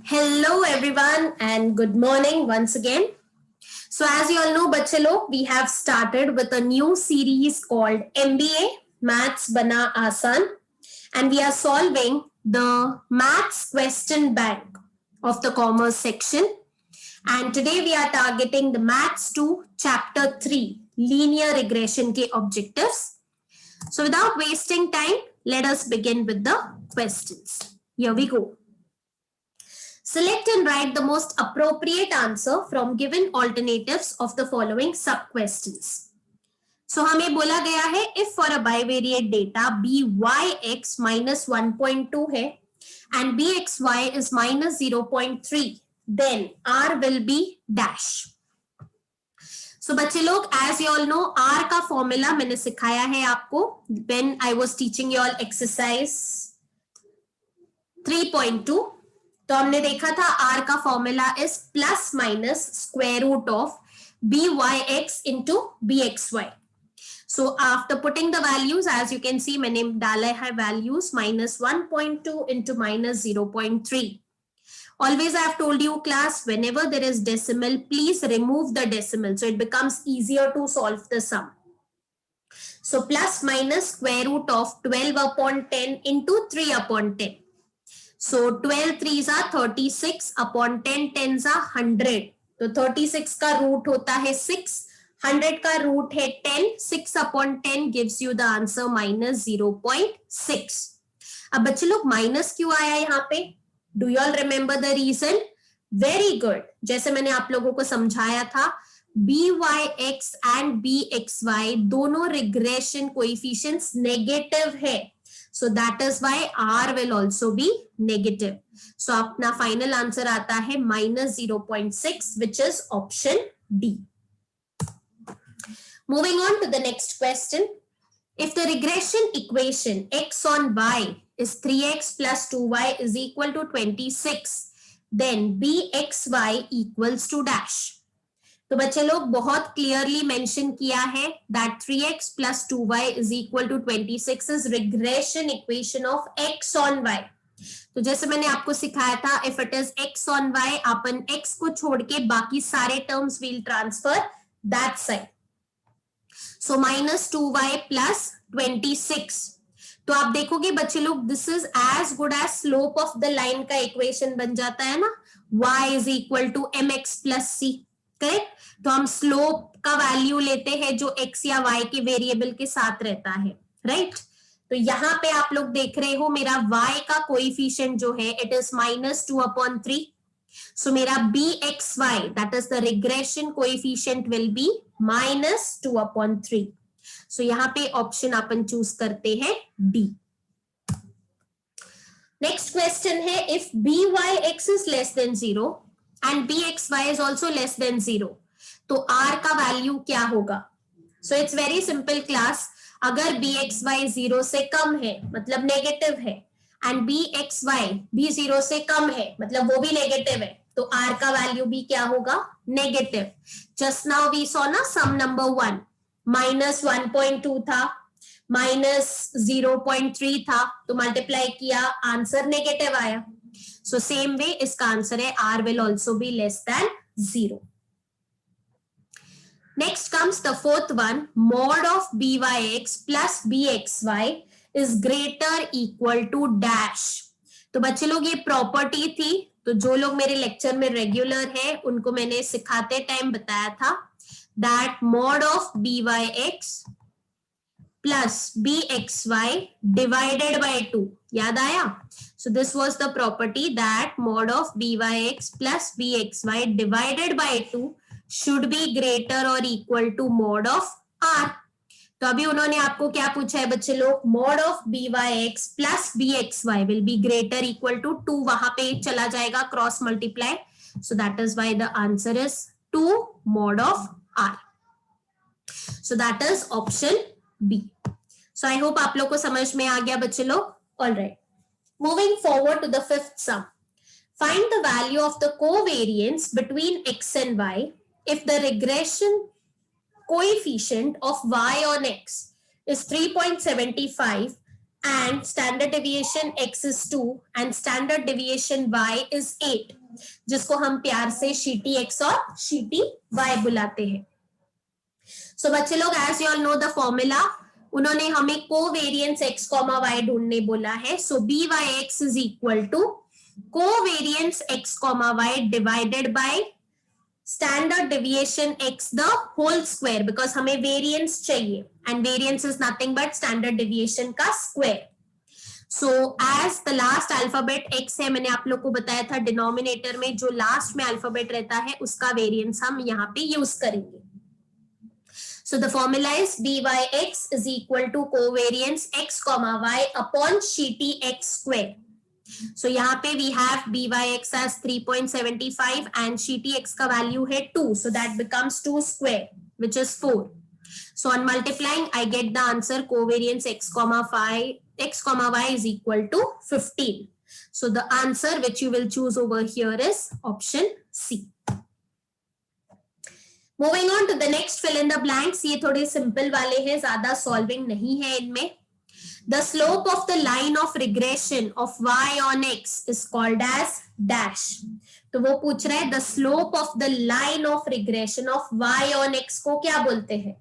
Hello everyone and good morning once again. So as you all know बच्चे लोग, we have started with a new series called MBA Maths Bana Aasan, and we are solving the maths question bank of the commerce section. And today we are targeting the maths 2 chapter 3 linear regression के objectives. So without wasting time, let us begin with the questions. Here we go. Select and write the most appropriate answer from given alternatives of the following sub-questions. So हमें बोला गया है if for a bivariate data byx minus 1.2 है and bxy is minus 0.3, then r will be dash. So बच्चे लोग, as you all know, r का formula मैंने सिखाया है आपको when I was teaching you all exercise 3.2. तो हमने देखा था r का formula is plus minus square root of byx into bxy. So after putting the values, as you can see, मैंने डाला है values minus 1.2 into minus 0.3. Always I have told you class, whenever there is decimal, please remove the decimal so it becomes easier to solve the sum. So plus minus square root of 12 upon 10 into 3 upon 10. So 12 3s are 36 upon 10 10s are 100. तो 36 का root होता है 6, 100 का root है 10, 6 upon 10 gives you the answer minus 0.6. अब बच्चे लोग minus क्यों आया यहाँ पे? Do you all remember the reason? Very good. जैसे मैंने आप लोगों को समझाया था, byx and bxy दोनों रिग्रेशन कोएफिशिएंट्स नेगेटिव है. So that is why r will also be negative. So अपना final answer आता है minus 0.6, which is option D. Moving on to the next question. If the regression equation x on y is 3x plus 2y is equal to 26, then bxy equals to dash. तो बच्चे लोग बहुत clearly mention किया है that 3x plus 2y is equal to 26 is regression equation of x on y. तो जैसे मैंने आपको सिखाया था, if it is x on y, upon x को छोड़ के बाकी सारे terms will transfer that side. So minus 2y plus 26. तो आप देखोगे बच्चे लोग, this is as good as slope of the line का equation बन जाता है ना, y is equal to mx plus c. Correct? तो हम स्लोप का वैल्यू लेते हैं जो x या y के वेरिएबल के साथ रहता है, राइट? तो यहाँ पे आप लोग देख रहे हो मेरा y का कोएफिशिएंट जो है इट इज minus 2/3. सो मेरा bxy that is the regression coefficient will be minus 2/3. सो यहाँ पे ऑप्शन अपन चूज करते हैं D. नेक्स्ट क्वेश्चन है if byx is less then 0 and bxy is also less than 0, तो r का वैल्यू क्या होगा? So it's very simple class. अगर bxy 0 से कम है मतलब नेगेटिव है and bxy भी 0 से कम है मतलब वो भी नेगेटिव है, तो r का वैल्यू भी क्या होगा? Negative. Just now we saw ना सम नंबर 1 minus 1.2 था, minus 0.3 था, तो मल्टीप्लाई किया, आंसर नेगेटिव आया. So same way इसका आंसर है r will also be less than 0. Next comes the fourth one, mod of byx plus bxy is greater equal to dash. तो बच्चे लोग ये प्रॉपर्टी थी, तो जो लोग मेरे लेक्चर में रेगुलर है उनको मैंने सिखाते टाइम बताया था that mod of byx plus bxy divided by 2. याद आया? So this was the property that mod of byx plus bxy divided by 2 should be greater or equal to mod of r. तो अभी उन्होंने आपको क्या पूछा है बच्चे लोग? mod of byx plus bxy will be greater equal to 2. वहां पे चला जाएगा cross multiply. So that is why the answer is 2 mod of r. So that is option B. So I hope आप लोग को समझ में आ गया बच्चे लोग. All right. Moving forward to the fifth sum. Find the value of the covariance between x and y if the regression coefficient of y on x is 3.75 and standard deviation x is 2 and standard deviation y is 8, जिसको हम प्यार से शीटी x और शीटी y बुलाते हैं. So बच्चे लोग, as you all know the formula, उन्होंने हमें कोवेरियंस x, y ढूंढने बोला है. So byx is equal to covariance x, y divided by standard deviation x the whole square, because हमें variance चाहिए and variance is nothing but standard deviation का square. So as the last alphabet x है, मैंने आप लोग को बताया था denominator में जो last में alphabet रहता है उसका variance हम यहाँ पे use करेंगे. So the formula is byx is equal to covariance x, y upon शीटी x square. So यहाँ पे we have byx as 3.75 and शीटी x का value है 2. So that becomes 2 square, which is 4. So on multiplying, I get the answer covariance x, y is equal to 15. So the answer which you will choose over here is option C. Moving on to the next fill in the blanks. ये थोड़े simple वाले हैं, ज़्यादा solving नहीं है इनमें. The slope of the line of regression of y on x is called as dash. तो वो पूछ रहा है the slope of the line of regression of y on x को क्या बोलते हैं.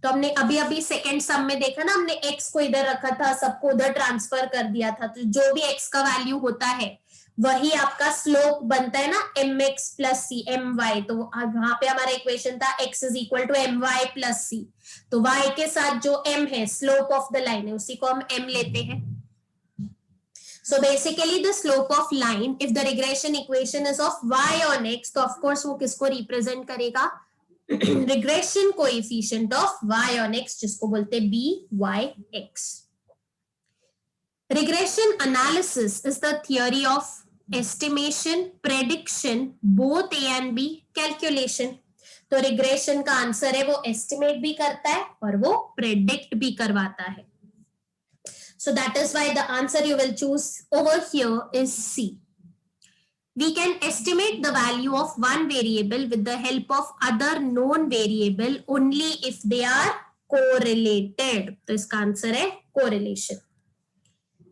तो हमने अभी अभी सेकेंड सम में देखा ना, हमने x को इधर रखा था, सबको उधर ट्रांसफर कर दिया था. तो जो भी x का वैल्यू होता है वही आपका स्लोप बनता है ना, mx प्लस सी my. तो वहां पे हमारा इक्वेशन था x is equal to my plus C. तो y के साथ जो m है, स्लोप ऑफ द लाइन है, उसी को हम m लेते हैं. So basically the slope of line, if the regression equation is of y on x, तो of course वो किसको रिप्रेजेंट करेगा, regression coefficient of y on x, जिसको बोलते हैं byx. Regression analysis is the theory of estimation, prediction, both A and B, calculation. तो regression का answer है वो estimate भी करता है और वो predict भी करवाता है. So that is why the answer you will choose over here is C. We can estimate the value of one variable with the help of other known variable only if they are correlated. तो इसका answer है correlation.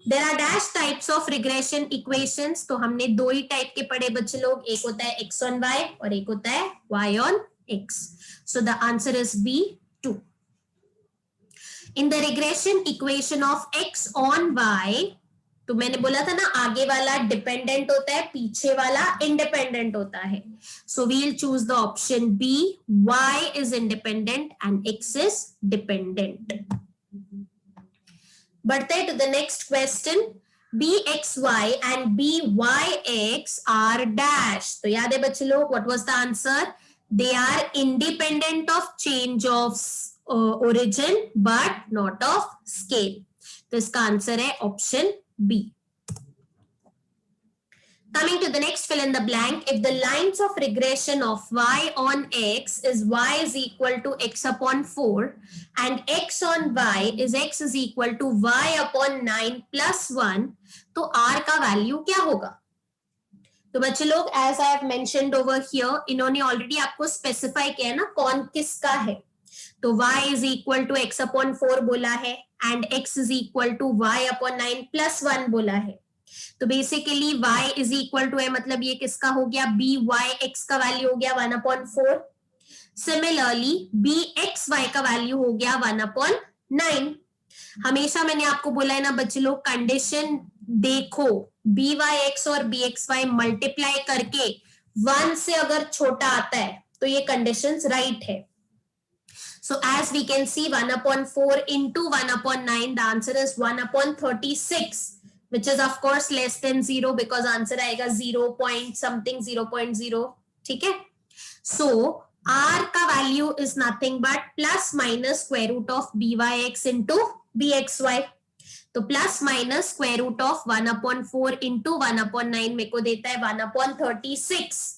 There are dash types of regression equations. तो हमने दो ही type के पढ़े बच्चे लोग, एक होता है x on y और एक होता है y on x. So the answer is B2. In the regression equation of x on y, तो मैंने बोला था ना आगे वाला डिपेंडेंट होता है, पीछे वाला इंडिपेंडेंट होता है. So we'll choose the option B, y is independent and x is dependent. बढ़ते हैं to the next question. bxy and byx are dash. तो याद है बच्चे लोग, what was the answer? They are independent of change of origin but not of scale. तो इसका answer है option B. Coming to the next fill in the blank, if the lines of regression of y on x is y is equal to x upon 4 and x on y is x is equal to y upon 9 plus 1, तो r का value क्या होगा. तो बच्चे लोग, as I have mentioned over here, इन्होंने already आपको specify किया है ना कौन किसका है. तो y is equal to x upon 4 बोला है and x is equal to y upon 9 plus 1 बोला है. तो basically y is equal to है, मतलब ये किसका हो गया, byx का वैल्यू हो गया 1 upon 4. सिमिलरली bxy का वैल्यू हो गया 1 upon 9. हमेशा मैंने आपको बोला है ना बच्चे लोग, कंडीशन देखो, byx और bxy मल्टीप्लाई करके 1 से अगर छोटा आता है तो ये कंडीशंस राइट है. So as we can see, 1 upon 4 into 1 upon 9, the answer is 1 upon 36, which is of course less than 0 because answer आएगा 0 point something 0.0. ठीक है. So r का value is nothing but plus minus square root of byx into bxy. तो plus minus square root of 1 upon 4 into 1 upon 9 मेरे को देता है 1 upon 36.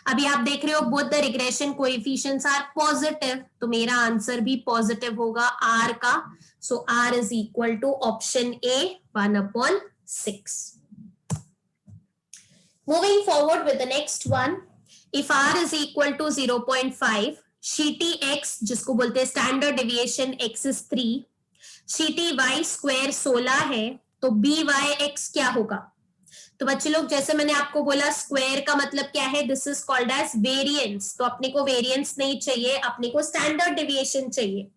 अभी आप देख रहे हो both the regression coefficients are positive, तो मेरा आंसर भी पॉजिटिव होगा r का. So r is equal to option A, 1 upon 6. Moving forward with the next one, if r is equal to 0.5, शीटी x जिसको बोलते हैं standard deviation x is 3, शीटी y square 16 है, तो byx क्या होगा? तो बच्चे लोग जैसे मैंने आपको बोला स्क्वायर का मतलब क्या है, this is called as variance. तो अपने को वेरिएंस नहीं चाहिए, अपने को स्टैंडर्ड डेविएशन चाहिए।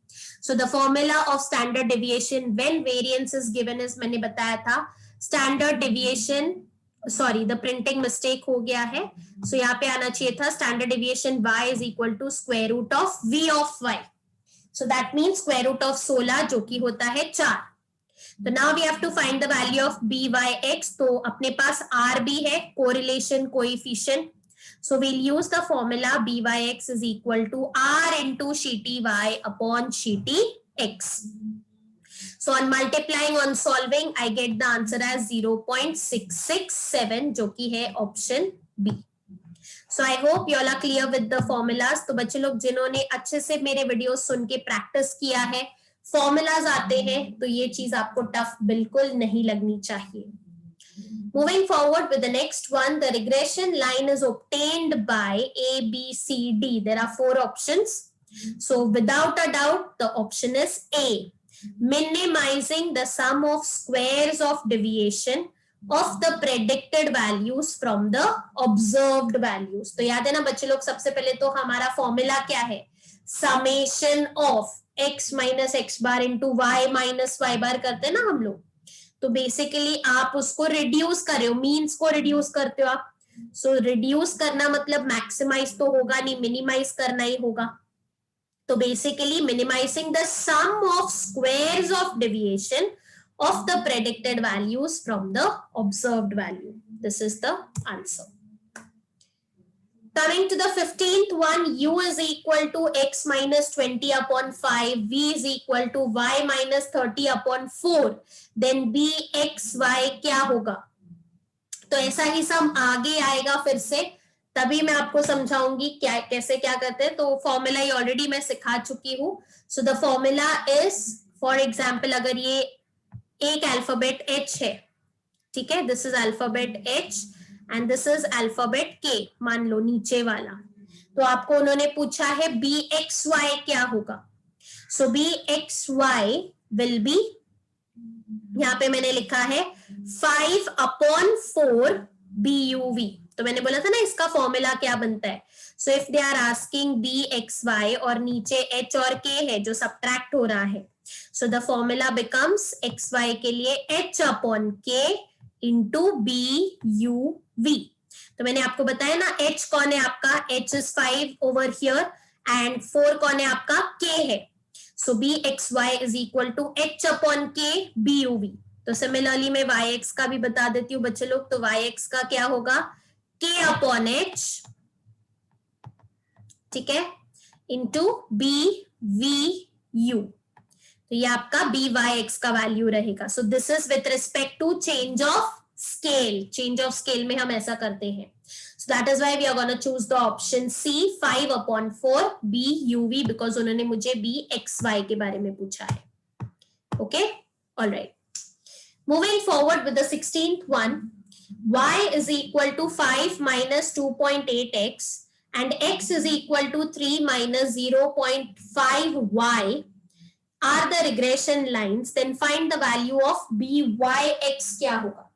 So the formula of standard deviation when variance is given is, मैंने बताया था standard deviation, sorry the printing mistake हो गया है। सो यहाँ पे आना चाहिए था standard deviation y is equal to square root of v of y। So that means square root of 16 जो कि होता है 4। तो now we have to find the value of byx। तो अपने पास r भी है, correlation coefficient. So we'll use the formula byx is equal to r into sheet y upon sheet x. So on multiplying, on solving, I get the answer as 0.667 जो कि है option B. So I hope you all are clear with the formulas. तो बच्चे लोग जिन्होंने अच्छे से मेरे वीडियोस सुन के प्रैक्टिस किया है, फॉर्मूलाज आते हैं, तो ये चीज आपको टफ बिल्कुल नहीं लगनी चाहिए। Moving forward with the next one, the regression line is obtained by A, B, C, D. There are 4 options. So without a doubt, the option is A. Minimizing the sum of squares of deviation of the predicted values from the observed values. तो याद है ना बच्चे लोग, सबसे पहले तो हमारा फॉर्मूला क्या है, summation of x minus X bar into Y minus Y bar करते हैं ना हम लोग। तो बेसिकली आप उसको रिड्यूस कर रहे हो, मीन्स को रिड्यूस करते हो आप। सो रिड्यूस करना मतलब मैक्सिमाइज तो होगा नहीं, मिनिमाइज करना ही होगा। तो basically minimising the sum of squares of deviation of the predicted values from the observed value. This is the answer. Coming to the 15th one, u is equal to x minus 20 upon 5, v is equal to y minus 30 upon 4, then bxy क्या होगा? तो ऐसा ही सम आगे आएगा फिर से, तभी मैं आपको समझाऊंगी क्या कैसे क्या करते हैं। तो फॉर्मूला ही ऑलरेडी मैं सिखा चुकी हूँ। सो the formula is, for example अगर ये एक अल्फाबेट H है, ठीक है, this is alphabet H and this is alphabet K, मान लो नीचे वाला। तो आपको उन्होंने पूछा है bxy क्या होगा। सो bxy विल बी, यहाँ पे मैंने लिखा है 5 अपॉन 4 buv। तो मैंने बोला था ना इसका फॉर्मूला क्या बनता है। So if they are asking bxy और नीचे H और K है जो सब्ट्रैक्ट हो रहा है, so the formula becomes xy के लिए h upon k into buv। तो मैंने आपको बताया ना h कौन है आपका, h is 5 over here and 4 कौन है आपका, k है। so bxy is equal to h upon k buv। तो सिमिलरली मैं yx का भी बता देती हूँ बच्चे लोग। तो yx का क्या होगा, k upon h, ठीक है, into bvu। तो ये आपका byx का वैल्यू रहेगा। So this is with respect to change of scale. Change of scale में हम ऐसा करते हैं। So that is why we are gonna choose the option C 5 upon 4 buv, because उन्होंने मुझे bxy के बारे में पूछा है। Okay, alright. Moving forward with the 16th one, y is equal to 5 minus 2.8x and x is equal to 3 minus 0.5y are the regression lines, then find the value of byx क्या होगा।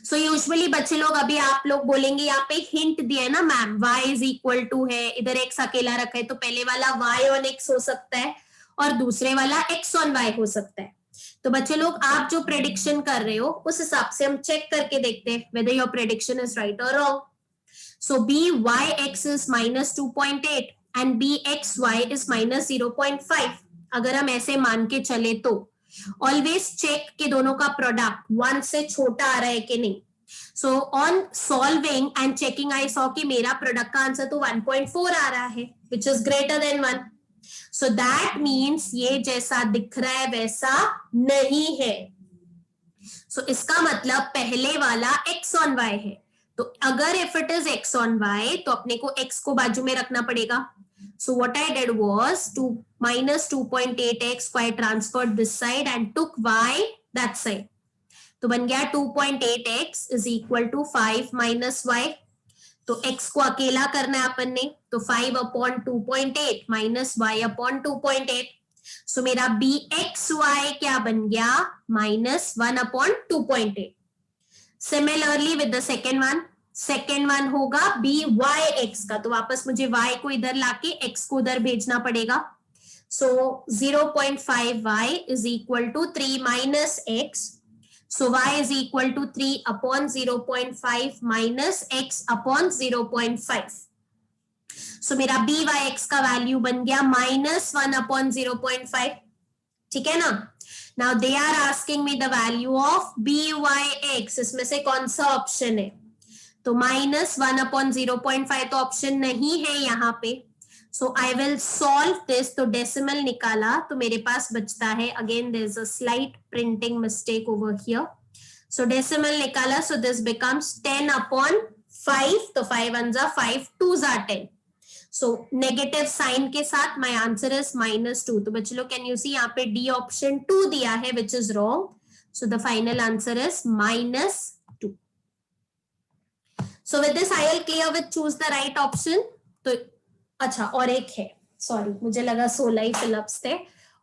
So usually बच्चे लोग, अभी आप लोग बोलेंगे यहाँ पे हिंट दिया है ना ma'am, y is equal to है, इधर x अकेला रखा है, तो पहले वाला y ऑन x हो सकता है और दूसरे वाला x ऑन y हो सकता है। तो बच्चे लोग आप जो प्रेडिक्शन कर रहे हो उस हिसाब से हम चेक करके देखते हैं whether your prediction is right or wrong. So byx is minus 2.8 and bxy is minus 0.5. अगर हम ऐसे मान के चले तो ऑलवेज चेक कि दोनों का प्रोडक्ट 1 से छोटा आ रहा है कि नहीं। So on solving and checking I saw कि मेरा प्रोडक्ट का आंसर तो 1.4 आ रहा है, which is greater than 1। So that means ये जैसा दिख रहा है वैसा नहीं है। सो इसका मतलब पहले वाला x ऑन y है। तो अगर if it is x on y तो अपने को x को बाजू में रखना पड़ेगा। So what I did was to minus 2.8x, I transferred this side and took y that side. तो बन गया 2.8x is equal to 5 minus y. तो x को अकेला करना है अपन ने, तो 5 upon 2.8 minus y upon 2.8. सो मेरा बी एक्स वाई क्या बन गया, -1/2.8. Similarly with the second one होगा बी वाई एक्स का, तो वापस मुझे y को इधर लाके x को उधर भेजना पड़ेगा. So 0.5y is equal to 3 minus x. So y is equal to 3/0.5 minus x upon 0.5. So मेरा बी वाई एक्स का वैल्यू बन गया -1/0.5. ठीक है ना. Now they are asking me the value of B Y X. इसमें से कौन सा ऑप्शन है, तो -1/0.5 तो ऑप्शन नहीं है यहाँ पे. So I will solve this. तो डेसिमल निकाला तो मेरे पास बचता है, again there is a slight printing mistake over here. So decimal निकाला, सो दिस बिकम्स 10/5. तो 5 1 जा 5, 2 जा 10. सो नेगेटिव साइन के साथ माय आंसर इज -2. तो बच्चों कैन यू सी यहाँ पे डी ऑप्शन 2 दिया है विच is wrong. So the final answer is -2. So with this I will clear with choose the right option. तो अच्छा और एक है, सॉरी मुझे लगा 16 ही फिलअप्स थे,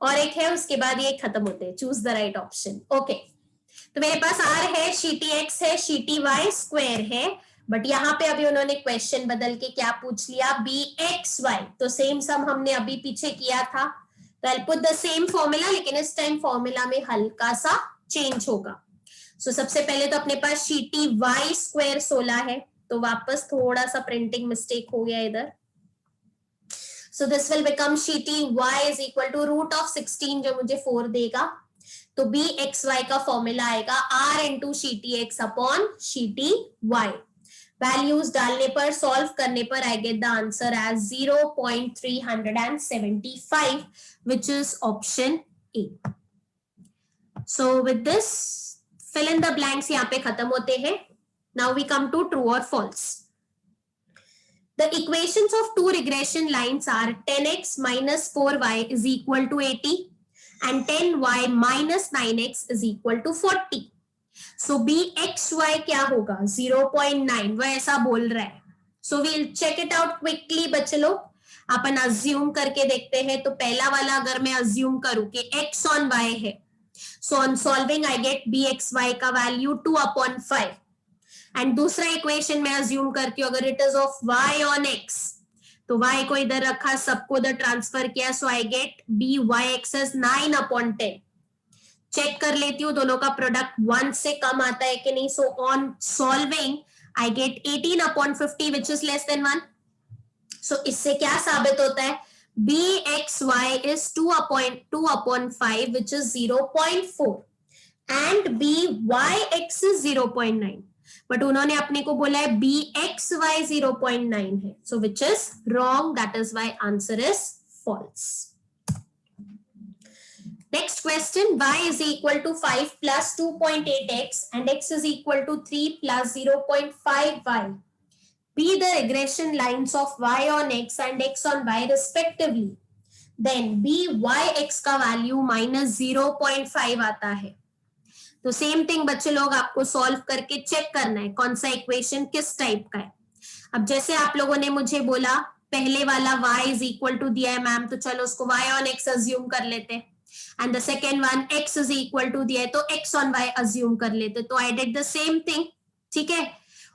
और एक है उसके बाद ये खत्म होते हैं. Choose the right option. Okay, तो मेरे पास आर है, शीटी एक्स है, शीटी वाई स्क्वायर है, बट यहाँ पे अभी उन्होंने क्वेश्चन बदल के क्या पूछ लिया, बी एक्स वाई. तो सेम सम हमने अभी पीछे किया था, तो I put the same formula, लेकिन इस टाइम फॉर्मूला में हल्का सा चेंज होगा. सो सबसे पहले तो अपने पास शीटी वाई स्क्वायर 16 है, तो वापस थोड़ा सा प्रिंटिंग मिस्टेक हो गया इधर. सो दिस विल बिकम शीटी वाई इज इक्वल टू √16 जो मुझे 4 देगा. तो बी एक्स वाई का फॉर्मूला आएगा आर इंटू शीटी एक्स अपॉन शीटी वाई. वैल्यूज डालने पर, सॉल्व करने पर I get the answer as 0.375 which is option A. So with this fill in the blanks यहाँ पे खत्म होते हैं. Now we come to true और false. The equations of two regression lines are 10x minus 4y is equal to 80 and 10y minus 9x is equal to 40. So bxy क्या होगा, 0.9. वो ऐसा बोल रहा है. So we'll check it out quickly बच्चे लोग. अपन assume करके देखते हैं. तो पहला वाला अगर मैं assume करूं कि x on y है, so on solving I get bxy का value 2/5. एंड दूसरा इक्वेशन में अज्यूम करती हूँ, अगर it is of y on x, तो y को इधर रखा, सबको इधर ट्रांसफर किया, so I get B Y X is 9/10. Check कर लेती हूँ दोनों का प्रोडक्ट 1 से कम आता है कि नहीं. So on solving I get 18/50 which is less than 1. So इससे क्या साबित होता है, B X Y is 2/5 which is 0.4 and B Y X is 0.9. But उन्होंने अपने को बोला है बी एक्स वाई 0.9 है, so which is wrong. That is why answer is false. Next question, y is equal to 5 plus 2.8x and x is equal to 3 plus 0.5y. Be the regression lines of y on x and x on y respectively. Then byx का value -0.5 आता है. तो same thing बच्चे लोग आपको solve करके check करना है कौन सा इक्वेशन किस टाइप का है. अब जैसे आप लोगों ने मुझे बोला पहले वाला y इज इक्वल टू दिया है मैम, तो चलो उसको y ऑन x अज्यूम कर लेते हैं. And the second one x is equal to दिया है, तो x ऑन y अज्यूम कर लेते. तो I did the same thing. ठीक है,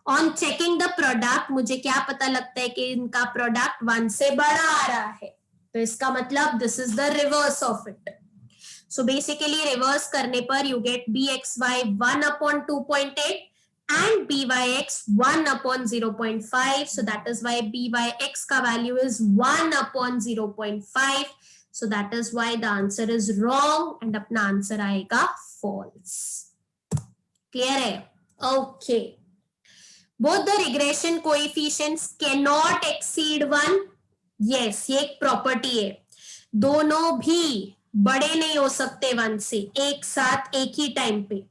ऑन चेकिंग द प्रोडक्ट मुझे क्या पता लगता है कि इनका प्रोडक्ट 1 से बड़ा आ रहा है, तो इसका मतलब this is the reverse of it. So basically reverse करने पर you get bxy 1/2.8 and byx 1/0.5. So that is why byx का value is 1/0.5. So that is why the answer is wrong and अपना आंसर आएगा false. Clear है? Okay. Both the regression coefficients cannot exceed 1. Yes, ये एक property है. दोनों भी बड़े नहीं हो सकते 1 से एक साथ एक ही टाइम पे.